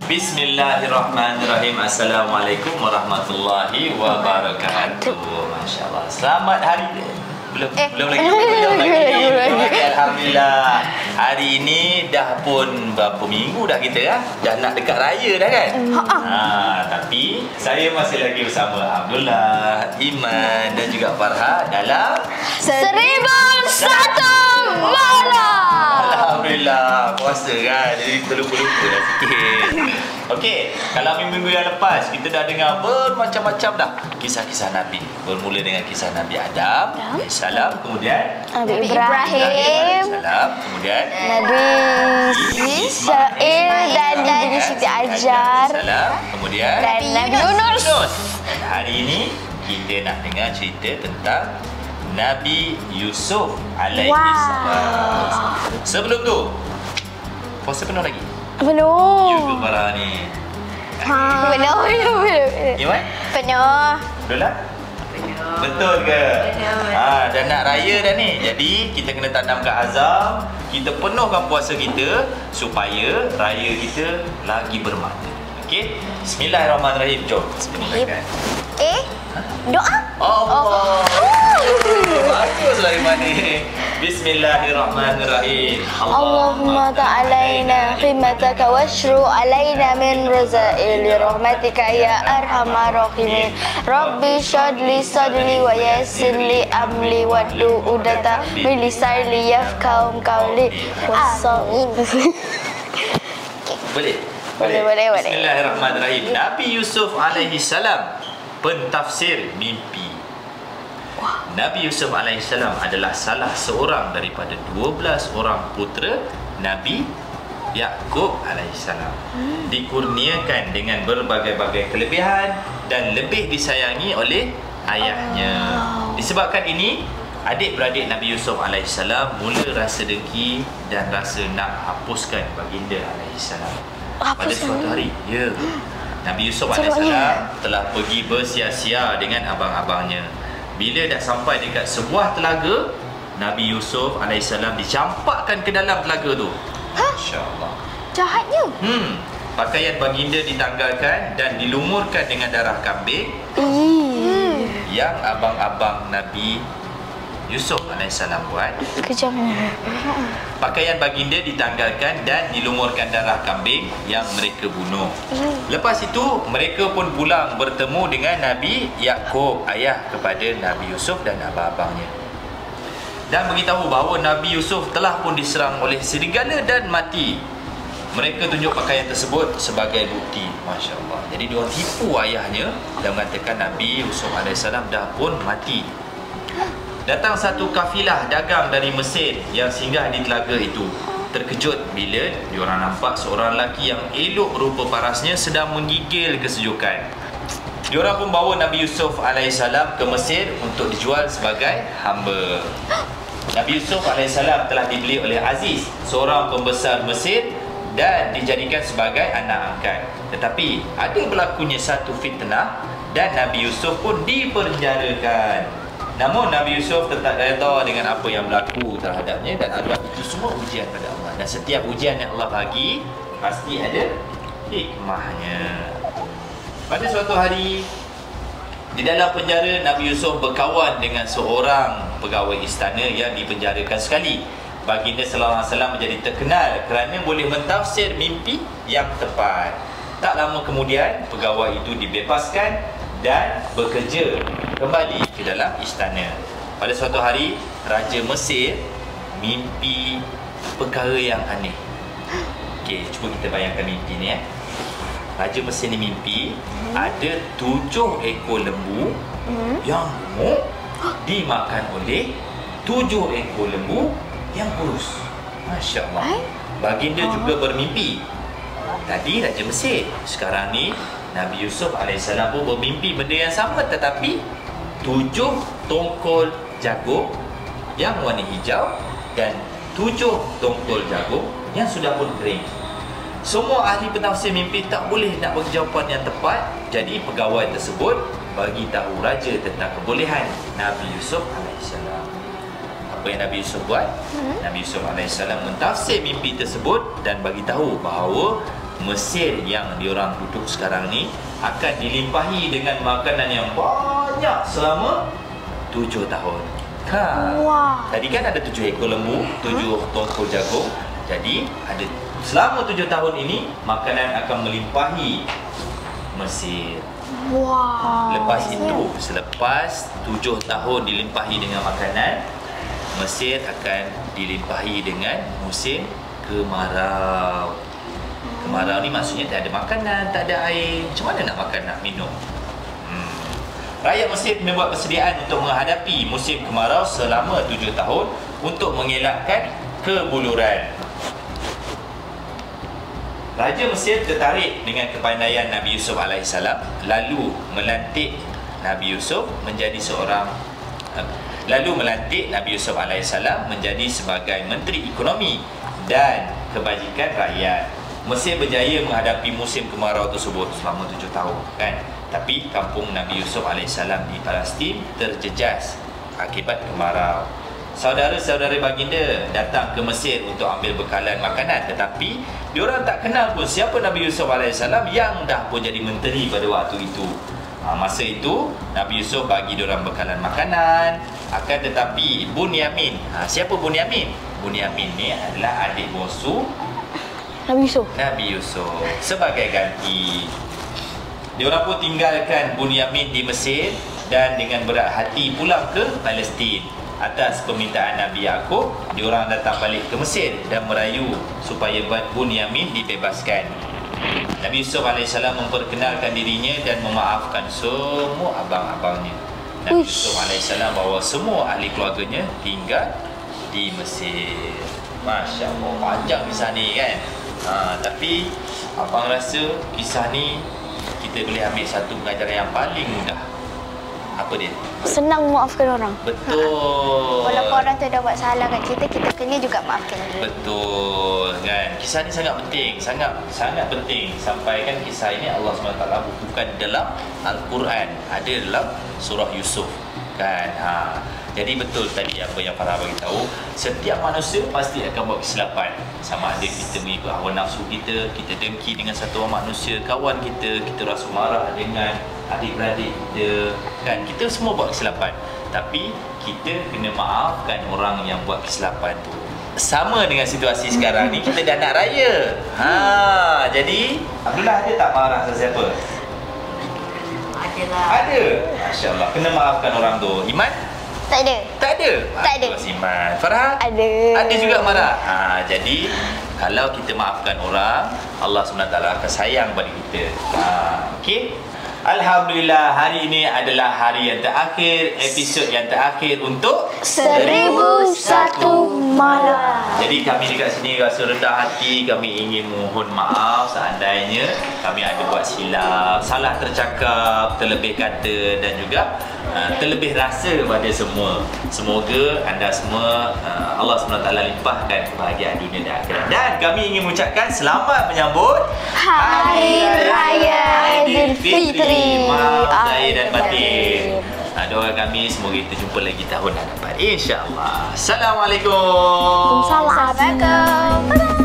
Bismillahirrahmanirrahim. Assalamualaikum warahmatullahi wabarakatuh. Masya Allah. Selamat hari. Belum lagi. Alhamdulillah. Hari ini dah pun berapa minggu dah kita ya. Dah nak dekat raya dah kan? Tapi saya masih lagi bersama Abdullah, Iman dan juga Farha dalam 1001 Malam. Alhamdulillah, puasa kan. Jadi kita lupa-lupa dah sikit. Okey, kalau minggu-minggu yang lepas kita dah dengar bermacam-macam dah kisah-kisah Nabi. Bermula dengan kisah Nabi Adam alaihissalam, kemudian Nabi Ibrahim, kemudian Nabi Ismail dan Nabi Siti Ajar, kemudian dan Nabi Yunus. Dan hari ini kita nak dengar cerita tentang Nabi Yusuf alaihissalam. Sebelum tu, puasa penuh lagi? Penuh. Ya ke Farah ni? Penuh. Iman? Penuh. Betul lah? Betul ke? Dah nak raya dah ni. Jadi kita kena tanamkan azam. Kita penuhkan puasa kita supaya raya kita lagi bermakna. Okey? Bismillahirrahmanirrahim. Jom. Doa. Allah. Baguslah Iman ni. Bismillahirrahmanirrahim. Allahumma ta'alaina khidmataka washru alaina min raza'ili rahmatika ya arhamar rahimin. Rabbi syadli sadli wa yassirli amli waddu udata min lisani yafqahu qawli. Boleh? Boleh. Bismillahirrahmanirrahim. Nabi Yusuf alaihissalam, pentafsir mimpi. Nabi Yusuf alaihissalam adalah salah seorang daripada 12 orang putera Nabi Yaqub alaihissalam. Dikurniakan dengan berbagai-bagai kelebihan dan lebih disayangi oleh ayahnya. Disebabkan ini, adik-beradik Nabi Yusuf alaihissalam mula rasa dengki dan rasa nak hapuskan baginda alaihissalam. Pada suatu hari, Nabi Yusuf alaihissalam telah pergi bersia-sia dengan abang-abangnya. Bila dah sampai dekat sebuah telaga, Nabi Yusuf alaihissalam dicampakkan ke dalam telaga tu. Masya-Allah. Jahatnya. Pakaian baginda ditanggalkan dan dilumurkan dengan darah kambing. Yang abang-abang Nabi Yusuf alaihissalam buat. Kejamnya. Pakaian baginda ditanggalkan dan dilumurkan darah kambing yang mereka bunuh. Lepas itu, mereka pun pulang bertemu dengan Nabi Yaqub, ayah kepada Nabi Yusuf dan abang-abangnya. Dan beritahu bahawa Nabi Yusuf telah pun diserang oleh serigala dan mati. Mereka tunjuk pakaian tersebut sebagai bukti. Masya Allah. Jadi diorang tipu ayahnya dan mengatakan Nabi Yusuf alaihissalam dah pun mati. Datang satu kafilah dagang dari Mesir yang singgah di telaga itu. Terkejut bila diorang nampak seorang lelaki yang elok rupa parasnya sedang menggigil kesejukan. Diorang pun bawa Nabi Yusuf alaihissalam ke Mesir untuk dijual sebagai hamba. Nabi Yusuf alaihissalam telah dibeli oleh Aziz, seorang pembesar Mesir, dan dijadikan sebagai anak angkat. Tetapi ada berlakunya satu fitnah dan Nabi Yusuf pun dipenjarakan. Namun Nabi Yusuf tetap redha dengan apa yang berlaku terhadapnya dan anggap itu semua ujian pada Allah. Dan setiap ujian yang Allah bagi pasti ada hikmahnya. Pada suatu hari di dalam penjara, Nabi Yusuf berkawan dengan seorang pegawai istana yang dipenjarakan sekali. Baginda sallallahu alaihi wasallam menjadi terkenal kerana boleh mentafsir mimpi yang tepat. Tak lama kemudian, pegawai itu dibebaskan dan bekerja kembali ke dalam istana. Pada suatu hari, Raja Mesir mimpi perkara yang aneh. Okey, cuba kita bayangkan mimpi ni. Raja Mesir ni mimpi ada 7 ekor lembu yang gemuk dimakan oleh 7 ekor lembu yang kurus. Masya Allah. Baginda juga bermimpi. Tadi Raja Mesir, sekarang ni Nabi Yusuf alaihissalam pun bermimpi benda yang sama, tetapi 7 tongkol jagung yang warna hijau dan 7 tongkol jagung yang sudah pun kering. Semua ahli pentafsir mimpi tak boleh nak bagi jawapan yang tepat. Jadi pegawai tersebut bagi tahu raja tentang kebolehan Nabi Yusuf alaihissalam. Apa apa yang Nabi Yusuf buat? Nabi Yusuf AS mentafsir mimpi tersebut dan bagi tahu bahawa Mesir yang diorang duduk sekarang ni akan dilimpahi dengan makanan yang banyak selama 7 tahun. Tadi kan ada 7 ekor lembu, 7 tongkol jagung. Jadi ada selama 7 tahun ini makanan akan melimpahi Mesir. Lepas itu, selepas 7 tahun dilimpahi dengan makanan, Mesir akan dilimpahi dengan musim kemarau. Kemarau ni maksudnya tak ada makanan, tak ada air. Macam mana nak makan, nak minum? Rakyat Mesir membuat persediaan untuk menghadapi musim kemarau selama 7 tahun untuk mengelakkan kebuluran. Raja Mesir tertarik dengan kepandaian Nabi Yusuf AS, lalu melantik Nabi Yusuf AS menjadi sebagai Menteri Ekonomi dan Kebajikan Rakyat. Mesir berjaya menghadapi musim kemarau tersebut selama 7 tahun kan. Tapi kampung Nabi Yusuf AS di Palestin terjejas akibat kemarau. Saudara-saudara baginda datang ke Mesir untuk ambil bekalan makanan, tetapi diorang tak kenal pun siapa Nabi Yusuf AS yang dah pun jadi menteri pada waktu itu. Masa itu Nabi Yusuf bagi diorang bekalan makanan, akan tetapi Bunyamin, siapa Bunyamin? Bunyamin ni adalah adik bongsu Nabi Yusuf. Sebagai ganti, diorang pun tinggalkan Bunyamin di Mesir dan dengan berat hati pulang ke Palestin. Atas permintaan Nabi Yaqub, diorang datang balik ke Mesir dan merayu supaya Bunyamin dibebaskan. Nabi Yusuf AS memperkenalkan dirinya dan memaafkan semua abang-abangnya. Nabi Yusuf AS bawa semua ahli keluarganya tinggal di Mesir. Masya Allah, panjang kisah ni kan. Tapi abang rasa kisah ni kita boleh ambil satu pengajaran yang paling mudah. Apa dia? Senang memaafkan orang. Betul. Walaupun orang tu dah buat salah kat kita, kita kena juga maafkan dia. Betul kan. Kisah ni sangat penting, sangat penting. Sampai kan kisah ini Allah SWT bukukan dalam Al-Quran, ada dalam surah Yusuf kan. Jadi betul tadi apa yang Farah bagi tahu, setiap manusia pasti akan buat kesilapan. Sama ada kita mengikut hawa nafsu kita dengki dengan satu orang manusia, kawan kita rasa marah dengan adik-beradik kita kan. Kita semua buat kesilapan, tapi kita kena maafkan orang yang buat kesilapan tu. Sama dengan situasi sekarang ni, kita dah nak raya. Jadi Abdullah ada tak marah sesiapa? Ada. Masya Allah, kena maafkan orang tu. Iman? Tak ada. Tak ada? Tak ada. Iman. Farah? Ada. Ada juga marah. Jadi kalau kita maafkan orang, Allah SWT akan sayang pada kita. Okey? Alhamdulillah, hari ini adalah hari yang terakhir, episod yang terakhir untuk 1001 malam. Jadi kami dekat sini rasa rendah hati, kami ingin mohon maaf seandainya kami ada buat silap, salah tercakap, terlebih kata dan juga terlebih rasa pada semua. Semoga anda semua Allah SWT limpahkan kebahagiaan dunia dan akhirat. Dan kami ingin mengucapkan selamat menyambut Hari Raya Aidilfitri. Maaf zahir dan batin. Doa kami semoga kita jumpa lagi tahun hadapan, insya-Allah. Assalamualaikum. Assalamualaikum.